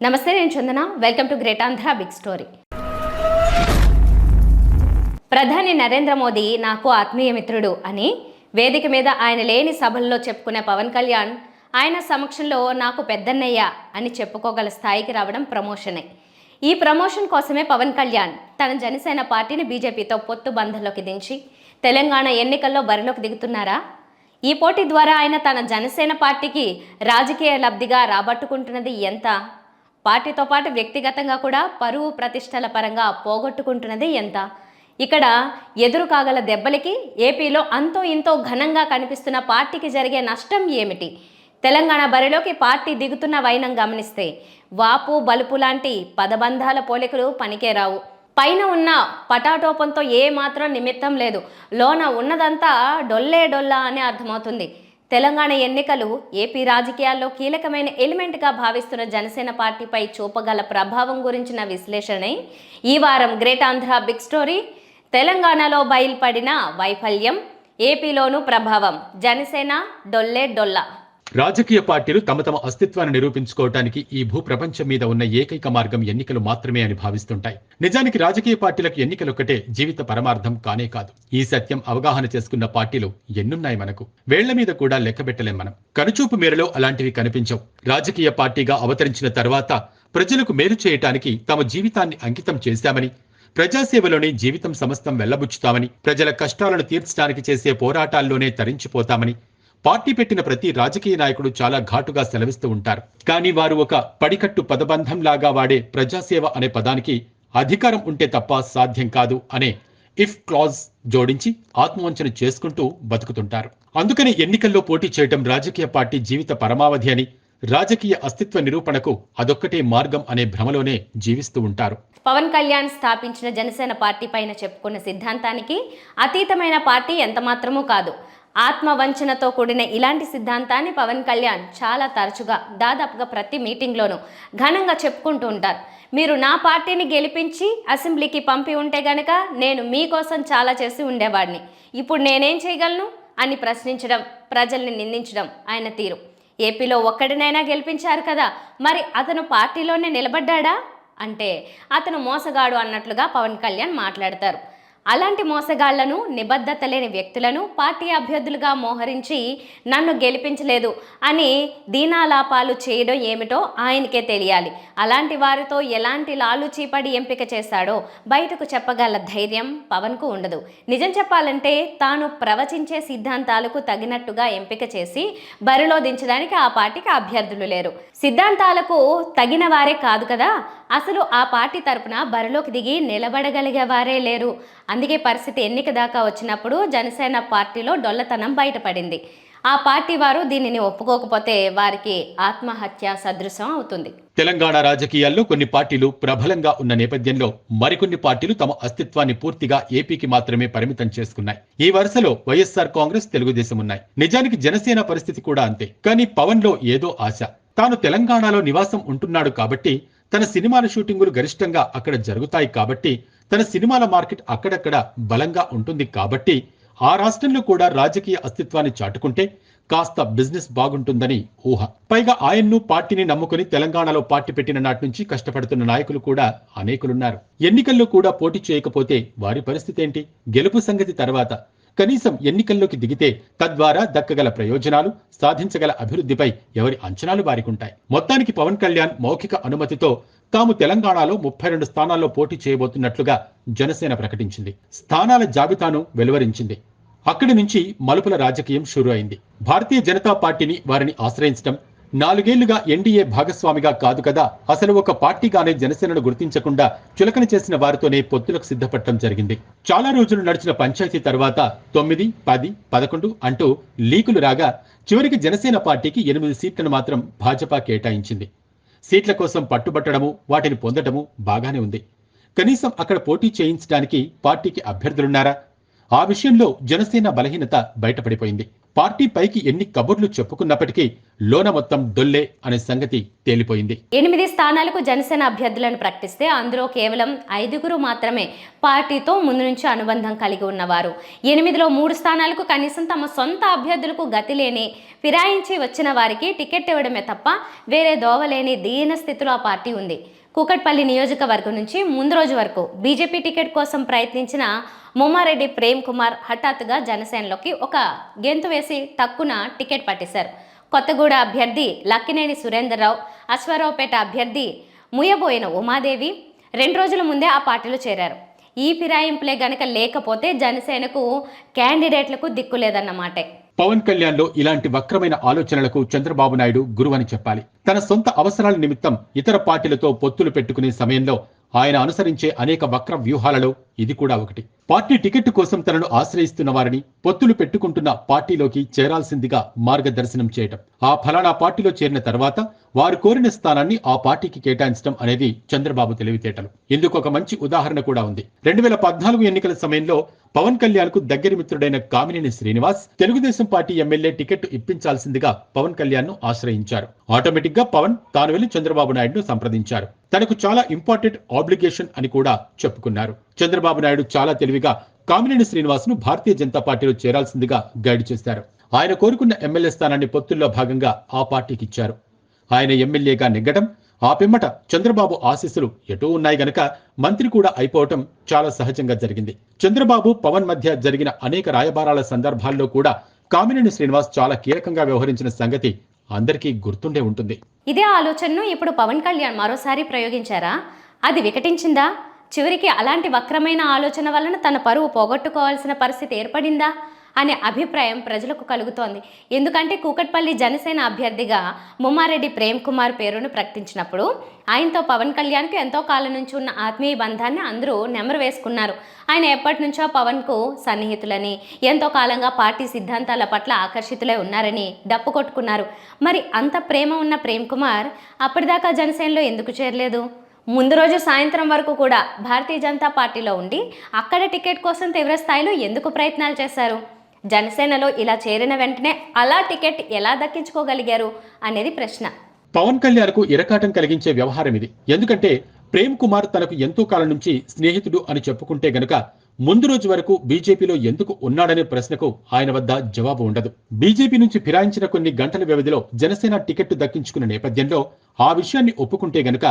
నమస్తే, నేను Chandana. Welcome to great Andhra big story. ప్రధాని నరేంద్ర మోదీ నాకు ఆత్మీయ మిత్రుడు అని వేదిక మీద ఆయన లేని సభల్లో చెప్పుకునే పవన్ కళ్యాణ్ ఆయన సమక్షంలో నాకు పెద్దన్నయ్య అని చెప్పుకోగల స్థాయికి రావడం ప్రమోషనే. ఈ ప్రమోషన్ కోసమే పవన్ కళ్యాణ్ తన జనసేన పార్టీని బీజేపీతో పొత్తు బంధంలోకి దించి తెలంగాణ ఎన్నికల్లో బరిలోకి దిగుతున్నారా? ఈ పోటీ ద్వారా ఆయన తన జనసేన పార్టీకి రాజకీయ లబ్ధిగా రాబట్టుకుంటున్నది ఎంత? పార్టీతో పాటు వ్యక్తిగతంగా కూడా పరువు ప్రతిష్టల పరంగా పోగొట్టుకుంటున్నది ఎంత? ఇక్కడ ఎదురు కాగల దెబ్బలకి ఏపీలో అంతో ఇంతో ఘనంగా కనిపిస్తున్న పార్టీకి జరిగే నష్టం ఏమిటి? తెలంగాణ బరిలోకి పార్టీ దిగుతున్న వైనం గమనిస్తే వాపు బలుపు లాంటి పదబంధాల పోలికలు పనికేరావు. పైన ఉన్న పటాటోపంతో ఏ మాత్రం నిమిత్తం లేదు, లోన ఉన్నదంతా డొల్లే డొల్లా అని అర్థమవుతుంది. తెలంగాణ ఎన్నికలు ఏపీ రాజకీయాల్లో కీలకమైన ఎలిమెంట్గా భావిస్తున్న జనసేన పార్టీపై చూపగల ప్రభావం గురించిన విశ్లేషణే ఈ వారం గ్రేట్ ఆంధ్ర బిగ్ స్టోరీ. తెలంగాణలో బయలుపడిన వైఫల్యం, ఏపీలోనూ ప్రభావం, జనసేన డొల్లే డొల్లా. రాజకీయ పార్టీలు తమ అస్తిత్వాన్ని నిరూపించుకోవటానికి ఈ భూప్రపంచం మీద ఉన్న ఏకైక మార్గం ఎన్నికలు మాత్రమే అని భావిస్తుంటాయి. నిజానికి రాజకీయ పార్టీలకు ఎన్నికలొక్కటే జీవిత పరమార్థం కానే కాదు. ఈ సత్యం అవగాహన చేసుకున్న పార్టీలు ఎన్నున్నాయి మనకు? వేళ్ల మీద కూడా లెక్కబెట్టలేం మనం. కనుచూపు మేరలో అలాంటివి కనిపించవు. రాజకీయ పార్టీగా అవతరించిన తర్వాత ప్రజలకు మేలు చేయటానికి తమ జీవితాన్ని అంకితం చేశామని, ప్రజాసేవలోనే జీవితం సమస్తం వెళ్లబుచ్చుతామని, ప్రజల కష్టాలను తీర్చడానికి చేసే పోరాటాల్లోనే తరించిపోతామని పార్టీ పెట్టిన ప్రతి రాజకీయ నాయకుడు చాలా ఘాటుగా సెలవిస్తూ ఉంటారు. కానీ వారు ఒక పడికట్టు పదబంధంలాగా వాడే ప్రజాసేవ అనే పదానికి అధికారం ఉంటే తప్ప సాధ్యం కాదు అనే ఇఫ్ క్లాజ్ జోడించి ఆత్మవంచన చేసుకుంటూ బతుకుతుంటారు. అందుకని ఎన్నికల్లో పోటీ చేయటం రాజకీయ పార్టీ జీవిత పరమావధి అని, రాజకీయ అస్తిత్వ నిరూపణకు అదొక్కటే మార్గం అనే భ్రమలోనే జీవిస్తూ ఉంటారు. పవన్ కళ్యాణ్ స్థాపించిన జనసేన పార్టీ పైన చెప్పుకున్న సిద్ధాంతానికి అతీతమైన పార్టీ ఎంత మాత్రమూ కాదు. ఆత్మవంచనతో కూడిన ఇలాంటి సిద్ధాంతాన్ని పవన్ కళ్యాణ్ చాలా తరచుగా, దాదాపుగా ప్రతి మీటింగ్లోనూ ఘనంగా చెప్పుకుంటూ ఉంటారు. మీరు నా పార్టీని గెలిపించి అసెంబ్లీకి పంపి ఉంటే గనక నేను మీకోసం చాలా చేసి ఉండేవాడిని, ఇప్పుడు నేనేం చేయగలను అని ప్రశ్నించడం, ప్రజల్ని నిందించడం ఆయన తీరు. ఏపీలో ఒక్కడినైనా గెలిపించారు కదా, మరి అతను పార్టీలోనే నిలబడ్డా అంటే అతను మోసగాడు అన్నట్లుగా పవన్ కళ్యాణ్ మాట్లాడతారు. అలాంటి మోసగాళ్లను, నిబద్ధత లేని వ్యక్తులను పార్టీ అభ్యర్థులుగా మోహరించి నన్ను గెలిపించలేదు అని దీనాలాపాలు చేయడం ఏమిటో ఆయనకే తెలియాలి. అలాంటి వారితో ఎలాంటి లాలుచీపడి ఎంపిక చేశాడో బయటకు చెప్పగల ధైర్యం పవన్కు ఉండదు. నిజం చెప్పాలంటే తాను ప్రవచించే సిద్ధాంతాలకు తగినట్టుగా ఎంపిక చేసి బరిలో దించడానికి ఆ పార్టీకి అభ్యర్థులు లేరు. సిద్ధాంతాలకు తగిన వారే కాదు కదా, అసలు ఆ పార్టీ తరపున బరిలోకి దిగి నిలబడగలిగే వారే లేరు. అందుకే పరిస్థితి ఎన్నిక దాకా వచ్చినప్పుడు జనసేన పార్టీలో డొల్లతనం బయటపడింది. ఆ పార్టీ వారు దీనిని ఒప్పుకోకపోతే వారికి ఆత్మహత్య సదృశం అవుతుంది. తెలంగాణ రాజకీయాల్లో కొన్ని పార్టీలు ప్రబలంగా ఉన్న నేపథ్యంలో మరికొన్ని పార్టీలు తమ అస్తిత్వాన్ని పూర్తిగా ఏపీకి మాత్రమే పరిమితం చేసుకున్నాయి. ఈ వరుసలో వైఎస్ఆర్ కాంగ్రెస్, తెలుగుదేశం ఉన్నాయి. నిజానికి జనసేన పరిస్థితి కూడా అంతే. కానీ పవన్ లో ఏదో ఆశ. తాను తెలంగాణలో నివాసం ఉంటున్నాడు కాబట్టి, తన సినిమాల షూటింగులు గరిష్టంగా అక్కడ జరుగుతాయి కాబట్టి, తన సినిమాల మార్కెట్ అక్కడక్కడ బలంగా ఉంటుంది కాబట్టి, ఆ రాష్ట్రంలో కూడా రాజకీయ అస్తిత్వాన్ని చాటుకుంటే కాస్త బిజినెస్ బాగుంటుందని ఊహ. పైగా ఆయన్ను, పార్టీని నమ్ముకుని తెలంగాణలో పార్టీ పెట్టిన నాటి నుంచి కష్టపడుతున్న నాయకులు కూడా అనేకులున్నారు. ఎన్నికల్లో కూడా పోటీ చేయకపోతే వారి పరిస్థితి ఏంటి? గెలుపు సంగతి తర్వాత, కనీసం ఎన్నికల్లోకి దిగితే తద్వారా దక్కగల ప్రయోజనాలు, సాధించగల అభివృద్ధిపై ఎవరి అంచనాలు వారికుంటాయి. మొత్తానికి పవన్ కళ్యాణ్ మౌఖిక అనుమతితో తాము తెలంగాణలో 32 స్థానాల్లో పోటీ చేయబోతున్నట్లుగా జనసేన ప్రకటించింది. స్థానాల జాబితాను వెలువరించింది. అక్కడి నుంచి మలుపుల రాజకీయం షురు అయింది. భారతీయ జనతా పార్టీని వారిని ఆశ్రయించడం, 4 ఏళ్లుగా ఎన్డీఏ భాగస్వామిగా కాదు కదా, అసలు ఒక పార్టీగానే జనసేనను గుర్తించకుండా చులకన చేసిన వారితోనే పొత్తులకు సిద్ధపడటం జరిగింది. చాలా రోజులు నడిచిన పంచాయతీ తర్వాత 9, 10, 11 అంటూ లీకులు రాగా చివరికి జనసేన పార్టీకి 8 సీట్లను మాత్రం భాజపా కేటాయించింది. సీట్ల కోసం పట్టుబట్టడము, వాటిని పొందడము బాగానే ఉంది. కనీసం అక్కడ పోటీ చేయించడానికి పార్టీకి అభ్యర్థులున్నారా? ఆ విషయంలో జనసేన బలహీనత బయటపడిపోయింది. పార్టీ పైకి ఎన్ని కబుర్లు చెప్పుకున్నప్పటికీ లోన మొత్తం డొల్లే అనే సంగతి తేలిపోయింది. 8 స్థానాలకు జనసేన అభ్యర్థులను ప్రకటిస్తే అందులో కేవలం 5 మాత్రమే పార్టీతో ముందు నుంచి అనుబంధం కలిగి ఉన్నవారు. 8లో 3 స్థానాలకు కనీసం తమ సొంత అభ్యర్థులకు గతి లేని ఫిరాయించి వచ్చిన వారికి టికెట్ ఇవ్వడమే తప్ప వేరే దోవలేని దీన స్థితిలో ఆ పార్టీ ఉంది. కూకట్పల్లి నియోజకవర్గం నుంచి ముందు రోజు వరకు బీజేపీ టికెట్ కోసం ప్రయత్నించిన ముమ్మారెడ్డి ప్రేమ్ కుమార్ హఠాత్తుగా జనసేనలోకి ఒక గెంతు వేసి టక్కున టికెట్ పట్టేశారు. కొత్తగూడ అభ్యర్థి లక్కినేని సురేందర్రావు, అశ్వారావుపేట అభ్యర్థి ముయ్యబోయిన ఉమాదేవి 2 రోజుల ముందే ఆ పార్టీలో చేరారు. ఈ ఫిరాయింపులే గనక లేకపోతే జనసేనకు క్యాండిడేట్లకు దిక్కులేదన్నమాటే. పవన్ కళ్యాణ్ లో ఇలాంటి వక్రమైన ఆలోచనలకు చంద్రబాబు నాయుడు గురువని చెప్పాలి. తన సొంత అవసరాల నిమిత్తం ఇతర పార్టీలతో పొత్తులు పెట్టుకునే సమయంలో ఆయన అనుసరించే అనేక వక్ర వ్యూహాలలో ఇది కూడా ఒకటి. పార్టీ టికెట్ కోసం తనను ఆశ్రయిస్తున్న వారిని పొత్తులు పెట్టుకుంటున్న పార్టీలోకి చేరాల్సిందిగా మార్గదర్శనం చేయటం, ఆ ఫలానా పార్టీలో చేరిన తర్వాత వారు కోరిన స్థానాన్ని ఆ పార్టీకి కేటాయించడం అనేది చంద్రబాబు తెలివితేటలు. ఇందుకు ఒక మంచి ఉదాహరణ కూడా ఉంది. 2014 ఎన్నికల సమయంలో పవన్ కళ్యాణ్ కు దగ్గరి మిత్రుడైన Kamineni Srinivas Telugu Desam party MLA ticket ఇప్పించాల్సిందిగా పవన్ కళ్యాణ్ ను ఆశ్రయించారు. ఆటోమేటిక్ గా పవన్ తాను వెళ్లి చంద్రబాబు నాయుడును సంప్రదించారు. తనకు చాలా ఇంపార్టెంట్ ఆబ్లిగేషన్ అని కూడా చెప్పుకున్నారు. చంద్రబాబు నాయుడు చాలా తెలివిగా కామినేని శ్రీనివాస్ ను భారతీయ జనతా పార్టీలో చేరాల్సిందిగా గైడ్ చేశారు. ఆయన కోరుకున్న ఎమ్మెల్యే స్థానాన్ని పొత్తుల్లో భాగంగా ఆ పార్టీకి ఇచ్చారు. ఆయన ఎమ్మెల్యేగా నెగ్గడం, ఆ పిమ్మట చంద్రబాబు ఆశీస్సులు ఎటూ ఉన్నాయి గనక మంత్రి కూడా అయిపోవటం చాలా సహజంగా జరిగింది. చంద్రబాబు పవన్ మధ్య జరిగిన అనేక రాయబారాల సందర్భాల్లో కూడా కామినేని శ్రీనివాస్ చాలా కీలకంగా వ్యవహరించిన సంగతి అందరికీ గుర్తుండే ఉంటుంది. ఇదే ఆలోచనను ఇప్పుడు పవన్ కళ్యాణ్ మరోసారి ప్రయోగించారా? అది వికటించిందా? చివరికి అలాంటి వక్రమైన ఆలోచన వలన తన పరువు పోగొట్టుకోవాల్సిన పరిస్థితి ఏర్పడిందా అనే అభిప్రాయం ప్రజలకు కలుగుతోంది. ఎందుకంటే కూకట్పల్లి జనసేన అభ్యర్థిగా ముమ్మారెడ్డి ప్రేమ్ కుమార్ పేరును ప్రకటించినప్పుడు ఆయనతో పవన్ కళ్యాణ్కు ఎంతో కాలం నుంచి ఉన్న ఆత్మీయ బంధాన్ని అందరూ నెమరు వేసుకున్నారు. ఆయన ఎప్పటి నుంచో పవన్కు సన్నిహితులని, ఎంతో కాలంగా పార్టీ సిద్ధాంతాల పట్ల ఆకర్షితులై ఉన్నారని డప్పు కొట్టుకున్నారు. మరి అంత ప్రేమ ఉన్న ప్రేమ్ కుమార్ అప్పటిదాకా జనసేనలో ఎందుకు చేరలేదు? ముందు రోజు సాయంత్రం వరకు కూడా భారతీయ జనతా పార్టీలో ఉండి అక్కడ టికెట్ కోసం తీవ్ర స్థాయిలో ఎందుకు ప్రయత్నాలు చేశారు? జనసేనలో ఇలా చేరిన వెంటనే అలా టికెట్ ఎలా దక్కించుకోగలిగారు అనేది ప్రశ్న. పవన్ కళ్యాణ్ కు ఇరకాటం కలిగించే వ్యవహారం ఇది. ఎందుకంటే ప్రేమ్ కుమార్ తనకు ఎంతో కాలం నుంచి స్నేహితుడు అని చెప్పుకుంటే గనుక ముందు రోజు వరకు బీజేపీలో ఎందుకు ఉన్నాడనే ప్రశ్నకు ఆయన వద్ద జవాబు ఉండదు. బీజేపీ నుంచి ఫిరాయించిన కొన్ని గంటల వ్యవధిలో జనసేన టికెట్ దక్కించుకున్న నేపథ్యంలో ఆ విషయాన్ని ఒప్పుకుంటే గనుక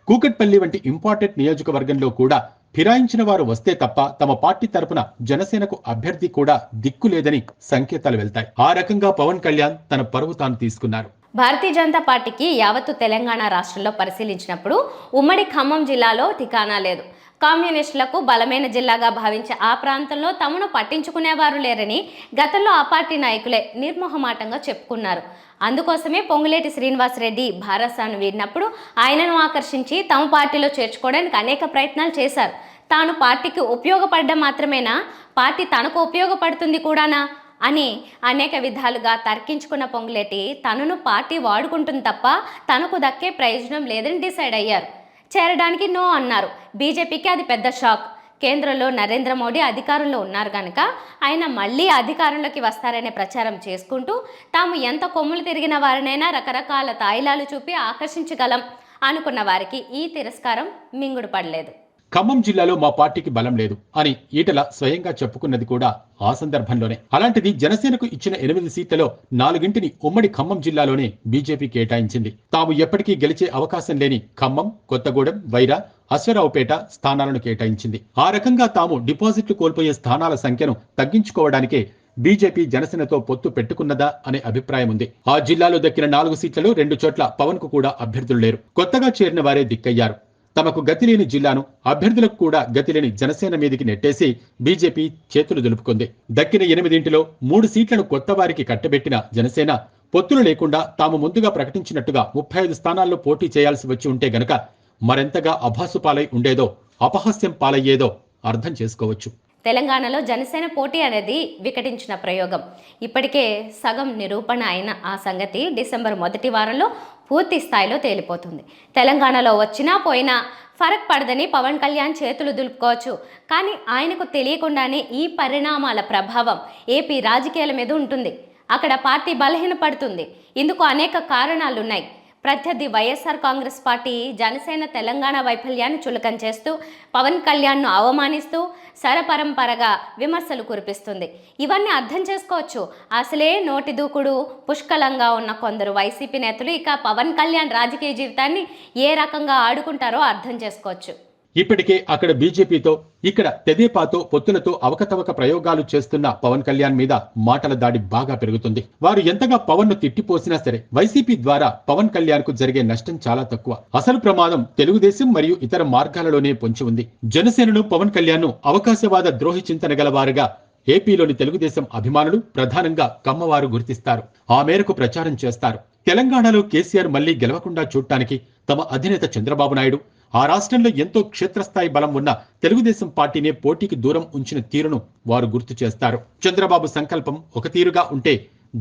కూకట్పల్లి వంటి ఇంపార్టెంట్ నియోజకవర్గంలో కూడా ఫిరాయించిన వారు వస్తే తప్ప తమ పార్టీ తరపున జనసేనకు అభ్యర్థి కూడా దిక్కు లేదని సంకేతాలు వెళ్తాయి. ఆ రకంగా పవన్ కళ్యాణ్ తన పరువు తాను తీసుకున్నారు. భారతీయ జనతా పార్టీకి యావత్తు తెలంగాణ రాష్ట్రంలో పరిశీలించినప్పుడు ఉమ్మడి ఖమ్మం జిల్లాలో ఠికానా లేదు. కమ్యూనిస్టులకు బలమైన జిల్లాగా భావించే ఆ ప్రాంతంలో తమను పట్టించుకునేవారు లేరని గతంలో ఆ పార్టీ నాయకులే నిర్మోహమాటంగా చెప్పుకున్నారు. అందుకోసమే పొంగులేటి శ్రీనివాసరెడ్డి భారసాను వీడినప్పుడు ఆయనను ఆకర్షించి తమ పార్టీలో చేర్చుకోవడానికి అనేక ప్రయత్నాలు చేశారు. తాను పార్టీకి ఉపయోగపడడం మాత్రమేనా, పార్టీ తనకు ఉపయోగపడుతుంది కూడానా అని అనేక విధాలుగా తర్కించుకున్న పొంగులేటి తనను పార్టీ వాడుకుంటుంది తప్ప తనకు దక్కే ప్రయోజనం లేదని డిసైడ్ అయ్యారు. చేరడానికి నో అన్నారు. బీజేపీకి అది పెద్ద షాక్. కేంద్రంలో నరేంద్ర మోడీ అధికారంలో ఉన్నారు కనుక ఆయన మళ్ళీ అధికారంలోకి వస్తారనే ప్రచారం చేసుకుంటూ తాము ఎంత కొమ్ములు తిరిగిన వారినైనా రకరకాల తాయిలాలు చూపి ఆకర్షించగలం అనుకున్న వారికి ఈ తిరస్కారం మింగుడు పడలేదు. ఖమ్మం జిల్లాలో మా పార్టీకి బలం లేదు అని ఈటల స్వయంగా చెప్పుకున్నది కూడా ఆ సందర్భంలోనే. అలాంటిది జనసేనకు ఇచ్చిన 8 సీట్లలో 4 ఉమ్మడి ఖమ్మం జిల్లాలోనే బీజేపీ కేటాయించింది. తాము ఎప్పటికీ గెలిచే అవకాశం లేని ఖమ్మం, కొత్తగూడెం, వైరా, అశ్వారావుపేట స్థానాలను కేటాయించింది. ఆ రకంగా తాము డిపాజిట్లు కోల్పోయే స్థానాల సంఖ్యను తగ్గించుకోవడానికే బీజేపీ జనసేనతో పొత్తు పెట్టుకున్నదా అనే అభిప్రాయం ఉంది. ఆ జిల్లాలో దక్కిన 4 సీట్లలో 2 చోట్ల పవన్ కు కూడా అభ్యర్థులు లేరు. కొత్తగా చేరిన వారే దిక్కయ్యారు. తమకు గతి లేని జిల్లాను అభ్యర్థులకు కూడా గతి లేని జనసేన మీదికి నెట్టేసి బీజేపీ చేతులు దులుపుకుంది. దక్కిన 8లో 3 సీట్లను కొత్త వారికి కట్టబెట్టిన జనసేన పొత్తులు లేకుండా తాము ముందుగా ప్రకటించినట్టుగా 35 స్థానాల్లో పోటీ చేయాల్సి వచ్చి ఉంటే గనక మరెంతగా అభాసు పాలై ఉండేదో, అపహాస్యం పాలయ్యేదో అర్థం చేసుకోవచ్చు. తెలంగాణలో జనసేన పోటీ అనేది వికటించిన ప్రయోగం. ఇప్పటికే సగం నిరూపణ అయిన ఆ సంగతి డిసెంబర్ మొదటి వారంలో పూర్తి స్థాయిలో తేలిపోతుంది. తెలంగాణలో వచ్చినా పోయినా ఫరక్ పడదని పవన్ కళ్యాణ్ చేతులు దులుపుకోవచ్చు. కానీ ఆయనకు తెలియకుండానే ఈ పరిణామాల ప్రభావం ఏపీ రాజకీయాల మీద ఉంటుంది. అక్కడ పార్టీ బలహీనపడుతుంది. ఇందుకు అనేక కారణాలున్నాయి. ప్రత్యర్థి వైఎస్ఆర్ కాంగ్రెస్ పార్టీ జనసేన తెలంగాణ వైఫల్యాన్ని చులకన చేస్తూ పవన్ కళ్యాణ్ను అవమానిస్తూ సరపరంపరగా విమర్శలు కురిపిస్తుంది. ఇవన్నీ అర్థం చేసుకోవచ్చు. అసలే నోటి దూకుడు పుష్కలంగా ఉన్న కొందరు వైసీపీ నేతలు ఇక పవన్ కళ్యాణ్ రాజకీయ జీవితాన్ని ఏ రకంగా ఆడుకుంటారో అర్థం చేసుకోవచ్చు. ఇప్పటికే అక్కడ బీజేపీతో, ఇక్కడ తెదేపాతో పొత్తులతో అవకతవక ప్రయోగాలు చేస్తున్న పవన్ కళ్యాణ్ మీద మాటల దాడి బాగా పెరుగుతుంది. వారు ఎంతగా పవన్ ను తిట్టిపోసినా సరే వైసీపీ ద్వారా పవన్ కళ్యాణ్ కు జరిగే నష్టం చాలా తక్కువ. అసలు ప్రమాదం తెలుగుదేశం మరియు ఇతర మార్గాలలోనే పొంచి ఉంది. జనసేనను పవన్ కళ్యాణ్ ను అవకాశవాద ద్రోహి చింతన గలవారుగా ఏపీలోని తెలుగుదేశం అభిమానులు, ప్రధానంగా కమ్మవారు గుర్తిస్తారు. ఆ మేరకు ప్రచారం చేస్తారు. తెలంగాణలో కేసీఆర్ మళ్లీ గెలవకుండా చూడటానికి తమ అధినేత చంద్రబాబు నాయుడు ఆ రాష్ట్రంలో ఎంతో క్షేత్రస్థాయి బలం ఉన్న తెలుగుదేశం పార్టీనే పోటీకి దూరం ఉంచిన తీరును వారు గుర్తు చేస్తారు. చంద్రబాబు సంకల్పం ఒక తీరుగా ఉంటే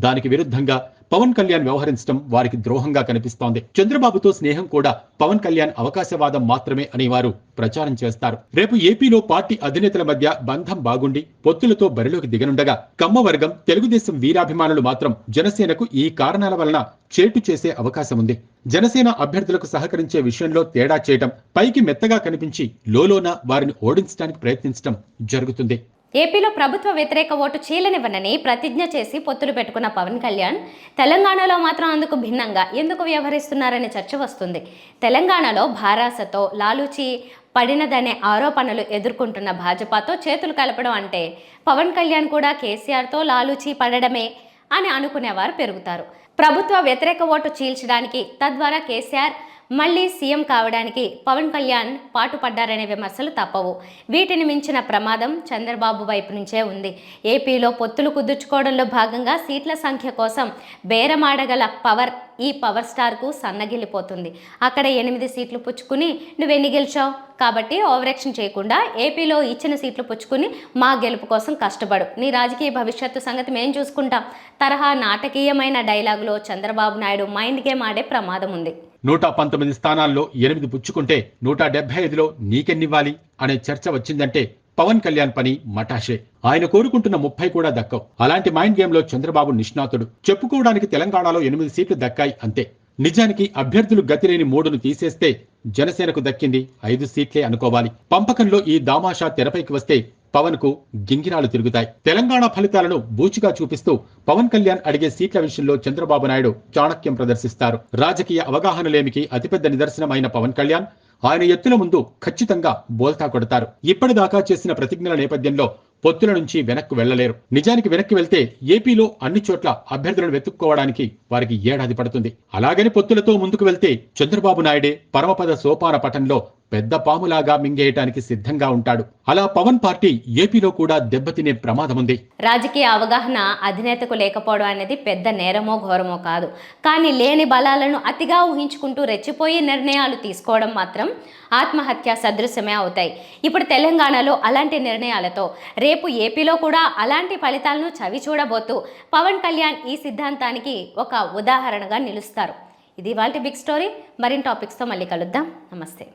దానికి విరుద్ధంగా పవన్ కళ్యాణ్ వ్యవహరించడం వారికి ద్రోహంగా కనిపిస్తోంది. చంద్రబాబుతో స్నేహం కూడా పవన్ కళ్యాణ్ అవకాశవాదం మాత్రమే అని వారు ప్రచారం చేస్తారు. రేపు ఏపీలో పార్టీ అధినేతల మధ్య బంధం బాగుండి పొత్తులతో బరిలోకి దిగనుండగా కమ్మవర్గం, తెలుగుదేశం వీరాభిమానులు మాత్రం జనసేనకు ఈ కారణాల వలన చేటు చేసే అవకాశం ఉంది. జనసేన అభ్యర్థులకు సహకరించే విషయంలో తేడా చేయటం, పైకి మెత్తగా కనిపించి లోలోన వారిని ఓడించడానికి ప్రయత్నించడం జరుగుతుంది. ఏపీలో ప్రభుత్వ వ్యతిరేక ఓటు చీలనివ్వనని ప్రతిజ్ఞ చేసి పొత్తులు పెట్టుకున్న పవన్ కళ్యాణ్ తెలంగాణలో మాత్రం అందుకు భిన్నంగా ఎందుకు వ్యవహరిస్తున్నారనే చర్చ వస్తుంది. తెలంగాణలో భారాసతో లాలూచి పడినదనే ఆరోపణలు ఎదుర్కొంటున్న భాజపాతో చేతులు కలపడం అంటే పవన్ కళ్యాణ్ కూడా కేసీఆర్తో లాలూచి పడడమే అని అనుకునేవారు పెరుగుతారు. ప్రభుత్వ వ్యతిరేక ఓటు చీల్చడానికి, తద్వారా కేసీఆర్ మళ్లీ సీఎం కావడానికి పవన్ కళ్యాణ్ పాటుపడ్డారనే విమర్శలు తప్పవు. వీటిని మించిన ప్రమాదం చంద్రబాబు వైపు నుంచే ఉంది. ఏపీలో పొత్తులు కుదుర్చుకోవడంలో భాగంగా సీట్ల సంఖ్య కోసం బేరమాడగల ఈ పవర్ స్టార్కు సన్నగిల్లిపోతుంది. అక్కడ 8 సీట్లు పుచ్చుకుని నువ్వెన్ని గెలిచావు కాబట్టి ఓవరాక్షన్ చేయకుండా ఏపీలో ఇచ్చిన సీట్లు పుచ్చుకుని మా గెలుపు కోసం కష్టపడు, నీ రాజకీయ భవిష్యత్తు సంగతి మేం చూసుకుంటాం తరహా నాటకీయమైన డైలాగులో చంద్రబాబు నాయుడు మైండ్ గేమ్ ఆడే ప్రమాదం ఉంది. 119 స్థానాల్లో 8 పుచ్చుకుంటే 175లో నీకెన్నివ్వాలి అనే చర్చ వచ్చిందంటే పవన్ కళ్యాణ్ పని మటాషే. ఆయన కోరుకుంటున్న 30 కూడా దక్కవు. అలాంటి మైండ్ గేమ్ లో చంద్రబాబు నిష్ణాతుడు. చెప్పుకోవడానికి తెలంగాణలో 8 సీట్లు దక్కాయి అంతే. నిజానికి అభ్యర్థులు గతిలేని 3ను తీసేస్తే జనసేనకు దక్కింది 5 సీట్లే అనుకోవాలి. పంపకంలో ఈ దామాషా తెరపైకి వస్తే పవన్ కు గింగిరాలు తిరుగుతాయి. తెలంగాణ ఫలితాలను బూచిగా చూపిస్తూ పవన్ కళ్యాణ్ అడిగే సీట్ల విషయంలో చంద్రబాబు నాయుడు చాణక్యం ప్రదర్శిస్తారు. రాజకీయ అవగాహనలేమికి అతిపెద్ద నిదర్శనమైన పవన్ కళ్యాణ్ ఆయన ఎత్తుల ముందు ఖచ్చితంగా బోల్తా కొడతారు. ఇప్పటిదాకా చేసిన ప్రతిజ్ఞల నేపథ్యంలో పొత్తుల నుంచి వెనక్కు వెళ్లలేరు. నిజానికి వెనక్కి వెళ్తే ఏపీలో అన్ని చోట్ల అభ్యర్థులను వెతుక్కోవడానికి వారికి ఏడాది పడుతుంది. అలాగని పొత్తులతో ముందుకు వెళ్తే చంద్రబాబు నాయుడే పరమపద సోపాన పటంలో పెద్ద పాములాగా మింగేయటానికి సిద్ధంగా ఉంటాడు. అలా పవన్ పార్టీ ఏపీలో కూడా దెబ్బతినే ప్రమాదం ఉంది. రాజకీయ అవగాహన అధినేతకు లేకపోవడం అనేది పెద్ద నేరమో ఘోరమో కాదు. కానీ లేని బలాలను అతిగా ఊహించుకుంటూ రెచ్చిపోయి నిర్ణయాలు తీసుకోవడం మాత్రం ఆత్మహత్య సదృశ్యమే అవుతాయి. ఇప్పుడు తెలంగాణలో అలాంటి నిర్ణయాలతో రేపు ఏపీలో కూడా అలాంటి ఫలితాలను చవి చూడబోతూ పవన్ కళ్యాణ్ ఈ సిద్ధాంతానికి ఒక ఉదాహరణగా నిలుస్తారు. ఇది ఇవాల్టి బిగ్ స్టోరీ. మరిన్ని టాపిక్స్తో మళ్ళీ కలుద్దాం. నమస్తే.